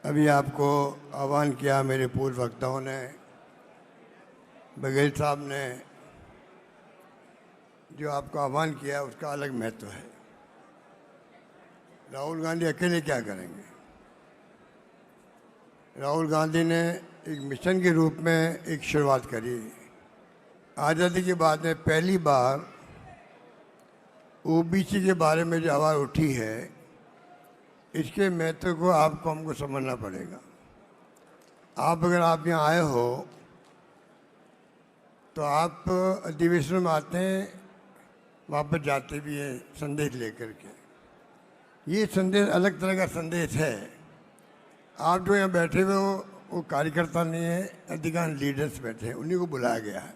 अभी आपको आह्वान किया मेरे पूर्व वक्ताओं ने, बघेल साहब ने जो आपको आह्वान किया उसका अलग महत्व है। राहुल गांधी अकेले क्या करेंगे? राहुल गांधी ने एक मिशन के रूप में एक शुरुआत करी। आज़ादी के बाद में पहली बार ओबीसी के बारे में जो आवाज़ उठी है, इसके महत्व को आपको हमको समझना पड़ेगा। अगर आप यहाँ आए हो तो आप अधिवेशन में आते हैं, वापस जाते भी हैं संदेश लेकर के। ये संदेश अलग तरह का संदेश है। आप जो यहाँ बैठे हुए हो वो कार्यकर्ता नहीं है, अधिकांश लीडर्स बैठे हैं, उन्हीं को बुलाया गया है।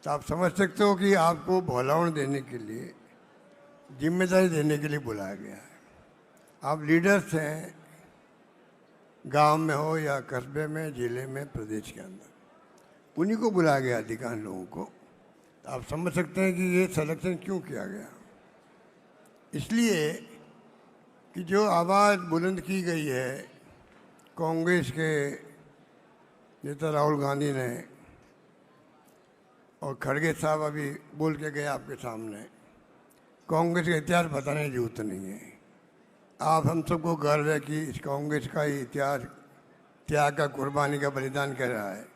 तो आप समझ सकते हो कि आपको भौलावण देने के लिए, जिम्मेदारी देने के लिए बुलाया गया है। आप लीडर्स हैं, गांव में हो या कस्बे में, ज़िले में, प्रदेश के अंदर, उन्हीं को बुलाया गया अधिकांश लोगों को। तो आप समझ सकते हैं कि ये सिलेक्शन क्यों किया गया। इसलिए कि जो आवाज़ बुलंद की गई है कांग्रेस के नेता राहुल गांधी ने, और खड़गे साहब अभी बोल के गए आपके सामने, कांग्रेस का इतिहास बताने की जरूरत नहीं है। आप हम सबको गर्व है कि इस कांग्रेस का ही इतिहास त्याग का, कुर्बानी का, बलिदान कर रहा है,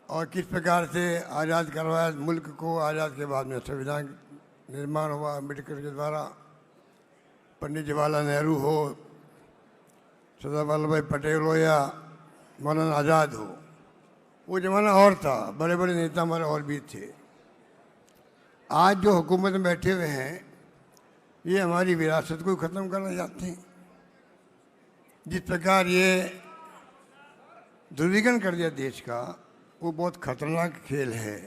और किस प्रकार से आज़ाद करवाया मुल्क को। आज़ाद के बाद में संविधान निर्माण हुआ अम्बेडकर के द्वारा, पंडित जवाहरलाल नेहरू हो, सरदार वल्लभ भाई पटेल हो या मौलाना आज़ाद हो, वो ज़माना और था। बड़े बड़े नेता हमारे और भी थे। आज जो हुकूमत में बैठे हुए हैं, ये हमारी विरासत को ख़त्म करना चाहते हैं। जिस प्रकार ये ध्रुवीकरण कर दिया देश का, वो बहुत खतरनाक खेल है।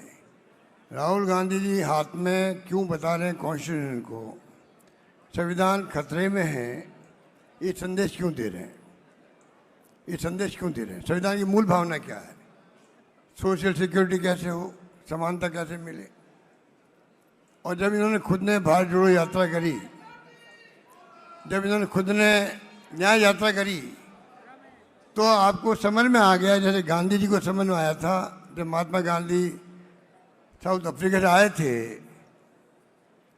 राहुल गांधी जी हाथ में क्यों बता रहे हैं कॉन्स्टिट्यूशन को, संविधान खतरे में है, ये संदेश क्यों दे रहे हैं? ये संदेश क्यों दे रहे हैं? संविधान की मूल भावना क्या है? सोशल सिक्योरिटी कैसे हो, समानता कैसे मिले। और जब इन्होंने खुद ने भारत जोड़ो यात्रा करी, जब इन्होंने खुद ने न्याय यात्रा करी, तो आपको समझ में आ गया, जैसे गांधी जी को समझ में आया था जब महात्मा गांधी साउथ अफ्रीका से आए थे,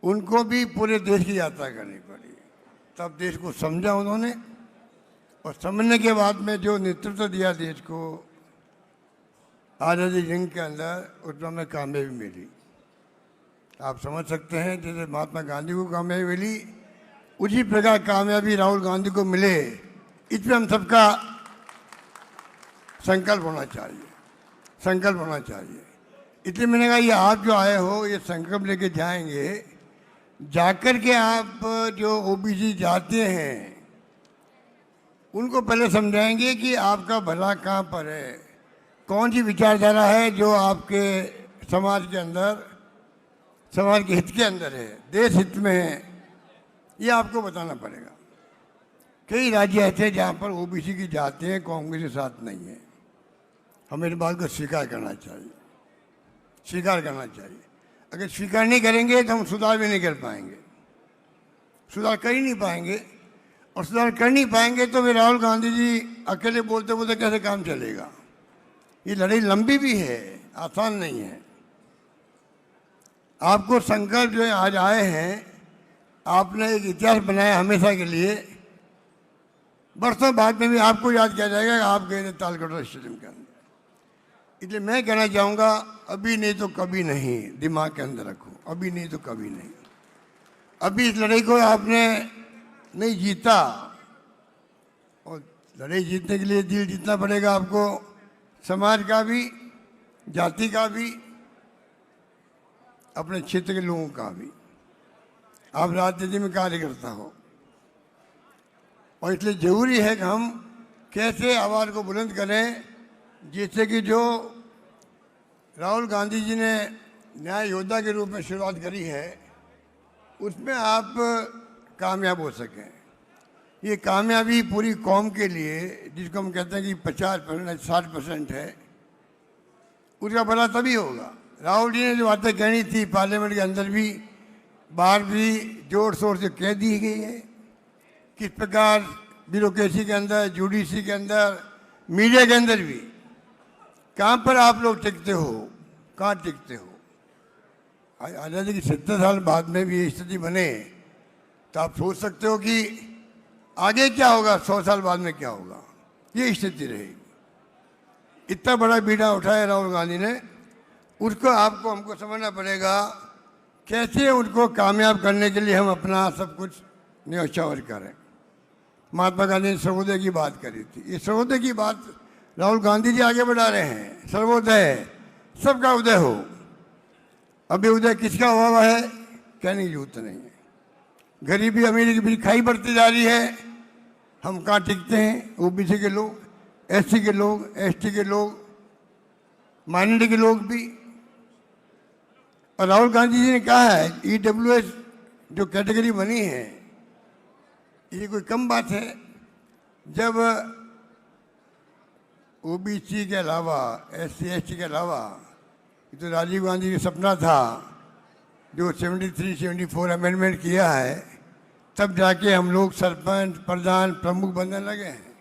उनको भी पूरे देश की यात्रा करनी पड़ी। तब देश को समझा उन्होंने, और समझने के बाद में जो नेतृत्व दिया देश को आज़ादी जंग के अंदर, उसमें हमें कामयाबी मिली। आप समझ सकते हैं जैसे महात्मा गांधी को कामयाबी मिली, उसी प्रकार कामयाबी राहुल गांधी को मिले, इसमें हम सबका संकल्प होना चाहिए, संकल्प होना चाहिए। इसलिए मैंने कहा ये आप जो आए हो, ये संकल्प लेके जाएंगे, जाकर के आप जो ओबीसी जाते हैं उनको पहले समझाएंगे कि आपका भला कहाँ पर है, कौन सी विचारधारा है जो आपके समाज के अंदर, समाज के हित के अंदर है, देश हित में है। ये आपको बताना पड़ेगा। कई राज्य ऐसे जहाँ पर ओबीसी की जाते हैं कांग्रेस के साथ नहीं है। हमें इस बात को स्वीकार करना चाहिए, स्वीकार करना चाहिए। अगर स्वीकार नहीं करेंगे तो हम सुधार भी नहीं कर पाएंगे, सुधार कर ही नहीं पाएंगे। और सुधार कर नहीं पाएंगे तो फिर राहुल गांधी जी अकेले बोलते बोलते कैसे काम चलेगा। ये लड़ाई लंबी भी है, आसान नहीं है। आपको संकल्प जो आज आए हैं, आपने एक इतिहास बनाया हमेशा के लिए, बरसों बाद में भी आपको याद किया जाएगा कि आप गए थे तालकटोरा स्टेडियम के अंदर। इसलिए मैं कहना चाहूँगा, अभी नहीं तो कभी नहीं, दिमाग के अंदर रखो, अभी नहीं तो कभी नहीं। अभी इस लड़ाई को आपने नहीं जीता, और लड़ाई जीतने के लिए दिल जीतना पड़ेगा आपको, समाज का भी, जाति का भी, अपने क्षेत्र के लोगों का भी। आप राजनीति में कार्यकर्ता हो, और इसलिए जरूरी है कि हम कैसे आवाज़ को बुलंद करें, जिससे कि जो राहुल गांधी जी ने न्याय योद्धा के रूप में शुरुआत करी है, उसमें आप कामयाब हो सकें। ये कामयाबी पूरी कौम के लिए, जिसको हम कहते हैं कि 50% 60% है, उसका भला तभी होगा। राहुल जी ने जो बातें कहनी थी पार्लियामेंट के अंदर भी, बाहर भी जोर शोर से कह दी गई है। किस प्रकार ब्यूरोक्रेसी के अंदर, जुडिशरी के अंदर, मीडिया के अंदर भी। कहाँ पर आप लोग टिकते हो, कहाँ टिकते हो? आज़ादी की 70 साल बाद में भी ये स्थिति बने तो आप सोच सकते हो कि आगे क्या होगा, 100 साल बाद में क्या होगा। ये स्थिति रहेगी। इतना बड़ा बीड़ा उठाया राहुल गांधी ने, उसको आपको हमको समझना पड़ेगा कैसे उनको कामयाब करने के लिए हम अपना सब कुछ न्यौछावर करें। महात्मा गांधी ने सर्वोदय की बात करी थी। ये सर्वोदय की बात राहुल गांधी जी आगे बढ़ा रहे हैं। सर्वोदय, सबका उदय हो। अभी उदय किसका हुआ है कहने की जरूरत नहीं है। गरीबी अमीरी की बीच खाई बढ़ती जा रही है। हम कहाँ टिकते हैं? ओबीसी के लोग, एससी के लोग, एसटी के लोग, माइनॉरिटी के लोग भी। और राहुल गांधी जी ने कहा है ईडब्ल्यूएस जो कैटेगरी बनी है ये कोई कम बात है। जब ओबीसी के अलावा, एससी एसटी के अलावा, ये तो राजीव गांधी का सपना था जो 73-74 अमेंडमेंट किया है, तब जाके हम लोग सरपंच, प्रधान, प्रमुख बनने लगे हैं,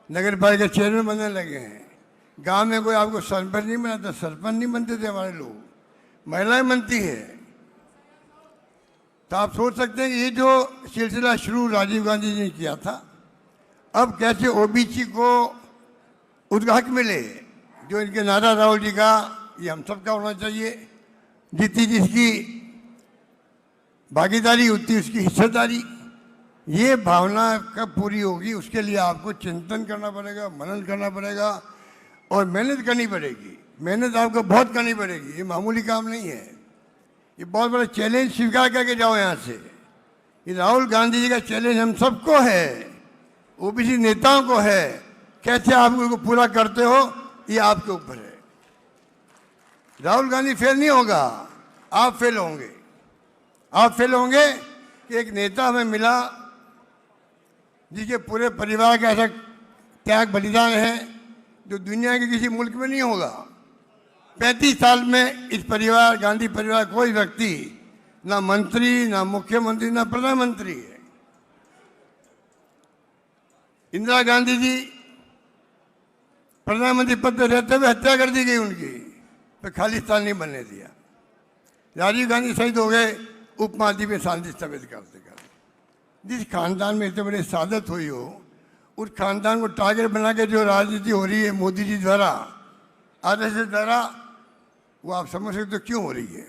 नगर पालिका चेयरमैन बनने लगे हैं। गांव में कोई आपको सरपंच नहीं बनाता, सरपंच नहीं बनते थे हमारे लोग, महिलाएं बनती है। तो आप सोच सकते हैं कि ये जो सिलसिला शुरू राजीव गांधी जी ने किया था, अब कैसे ओबीसी को उसका हक मिले। जो इनके नारा राहुल जी का, ये हम सबका होना चाहिए। जितनी जिसकी भागीदारी उतनी उसकी हिस्सेदारी। ये भावना कब पूरी होगी उसके लिए आपको चिंतन करना पड़ेगा, मनन करना पड़ेगा और मेहनत करनी पड़ेगी। मेहनत आपको बहुत करनी पड़ेगी, ये मामूली काम नहीं है। ये बहुत बड़ा चैलेंज स्वीकार करके जाओ यहाँ से। ये राहुल गांधी जी का चैलेंज हम सबको है, ओबीसी नेताओं को है। कैसे आप उनको पूरा करते हो ये आपके ऊपर है। राहुल गांधी फेल नहीं होगा, आप फेल होंगे। आप फेल होंगे कि एक नेता हमें मिला जिसके पूरे परिवार का ऐसा त्याग बलिदान है जो दुनिया के किसी मुल्क में नहीं होगा। 35 साल में इस परिवार, गांधी परिवार, कोई व्यक्ति ना मंत्री, ना मुख्यमंत्री, ना प्रधानमंत्री है। इंदिरा गांधी जी प्रधानमंत्री पद पर रहते हुए हत्या कर दी गई उनकी, तो खालिस्तान नहीं बनने दिया। राजीव गांधी शहीद हो गए उपमहाद्वीप में शांति स्थापित करते करते। जिस खानदान में इतने बड़े सादत हुई हो, उस खानदान को टारगेट बना के जो राजनीति हो रही है मोदी जी द्वारा, आरएसएस द्वारा, वो आप समझ सकते हो क्यों हो रही है।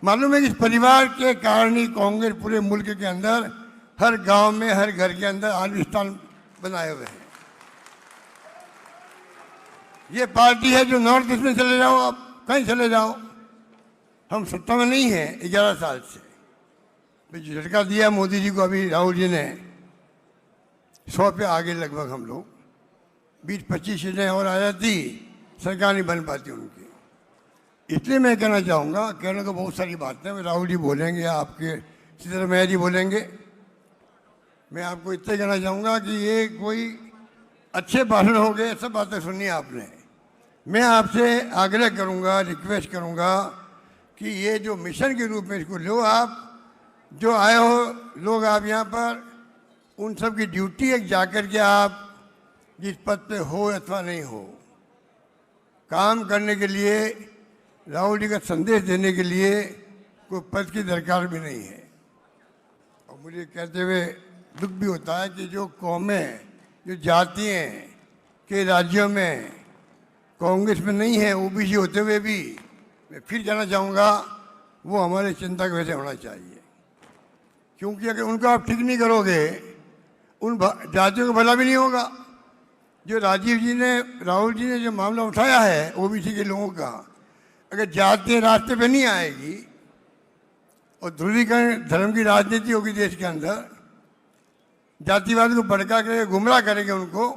मालूम है कि इस परिवार के कारण ही कांग्रेस पूरे मुल्क के अंदर हर गांव में, हर घर के अंदर आलिम स्थान बनाए हुए हैं। ये पार्टी है जो नॉर्थ ईस्ट में चले जाओ, आप कहीं चले जाओ, हम सत्ता में नहीं है 11 साल से। जो झटका दिया मोदी जी को अभी राहुल जी ने, 100 पे आगे लगभग हम लोग, 20-25 सीटें और आ जाती, सरकार नहीं बन पाती उनकी। इसलिए मैं कहना चाहूँगा, कहने को बहुत सारी बातें राहुल जी बोलेंगे, आपके सिद्धरमैया जी बोलेंगे। मैं आपको इतना कहना चाहूँगा कि ये कोई अच्छे भाषण हो गए, सब बातें सुनिए आपने। मैं आपसे आग्रह करूँगा, रिक्वेस्ट करूँगा कि ये जो मिशन के रूप में इसको लो। आप जो आए हो लोग, आप यहाँ पर, उन सब की ड्यूटी है जाकर के आप जिस पद पे हो अथवा नहीं हो, काम करने के लिए, राहुल जी का संदेश देने के लिए कोई पद की दरकार भी नहीं है। और मुझे कहते हुए दुख भी होता है कि जो कौमें, जो जातियाँ के राज्यों में कांग्रेस में नहीं है, ओबीसी होते हुए भी, मैं फिर कहना चाहूँगा वो हमारे चिंता के वजह से होना चाहिए। क्योंकि अगर उनको आप ठीक नहीं करोगे, उन जातियों का भला भी नहीं होगा। जो राजीव जी ने, राहुल जी ने जो मामला उठाया है ओबीसी के लोगों का, अगर जाति रास्ते पे नहीं आएगी और ध्रुवीकरण धर्म की राजनीति होगी देश के अंदर, जातिवाद को भड़का करके गुमराह करेंगे उनको,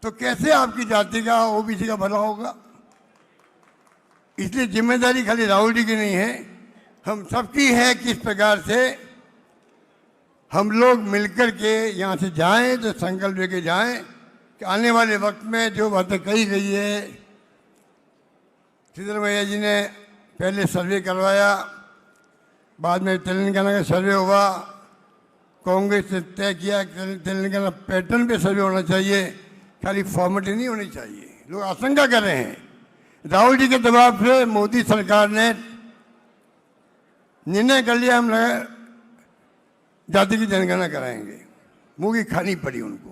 तो कैसे आपकी जाति का, ओबीसी का भला होगा। इसलिए जिम्मेदारी खाली राहुल जी की नहीं है, हम सबकी है। किस प्रकार से हम लोग मिलकर के यहाँ से जाएं, तो संकल्प लेके जाएं कि आने वाले वक्त में जो बातें कही गई है, सिद्धरमैया जी ने पहले सर्वे करवाया, बाद में तेलंगाना का सर्वे हुआ, कांग्रेस ने तय किया तेलंगाना पैटर्न पे सर्वे होना चाहिए, खाली फॉर्मेलिटी नहीं होनी चाहिए। लोग आशंका कर रहे हैं राहुल जी के दबाव से मोदी सरकार ने निर्णय कर लिया हम जाति की जनगणना कराएंगे, मुंह की खानी पड़ी उनको।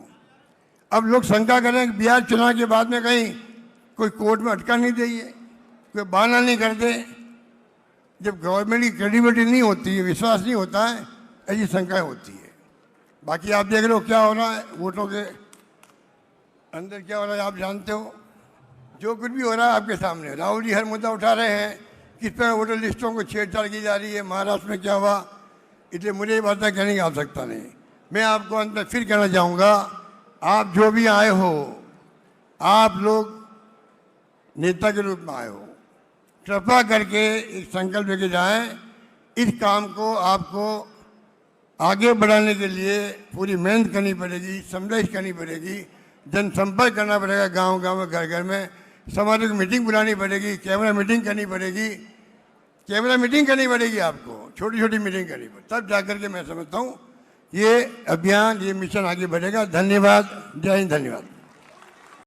अब लोग शंका कर रहे हैं कि बिहार चुनाव के बाद में कहीं कोई कोर्ट में अटका नहीं देइए, कोई बहाना नहीं कर दे। जब गवर्नमेंट की क्रेडिबिलिटी नहीं होती है, विश्वास नहीं होता है, ऐसी शंकाएं होती है। बाकी आप देख रहे हो क्या हो रहा है, वोटों के अंदर क्या हो रहा है आप जानते हो। जो कुछ भी हो रहा है आपके सामने। राहुल जी हर मुद्दा उठा रहे हैं, किस तरह वोटर लिस्टों को छेड़छाड़ की जा रही है, महाराष्ट्र में क्या हुआ, इसलिए मुझे ये बातें कहने की आवश्यकता नहीं। मैं आपको अंत में फिर कहना चाहूँगा, आप जो भी आए हो, आप लोग नेता के रूप में आए हो, कृपा करके एक संकल्प लेके जाएं। इस काम को आपको आगे बढ़ाने के लिए पूरी मेहनत करनी पड़ेगी, समझाइश करनी पड़ेगी, जनसंपर्क करना पड़ेगा, गांव-गांव में, घर-घर में, सामाजिक मीटिंग बुलानी पड़ेगी, कैमरा मीटिंग करनी पड़ेगी, आपको छोटी-छोटी मीटिंग करनी पड़ेगी, तब जाकर के मैं समझता हूँ ये अभियान, ये मिशन आगे बढ़ेगा। धन्यवाद, जय हिंद, धन्यवाद।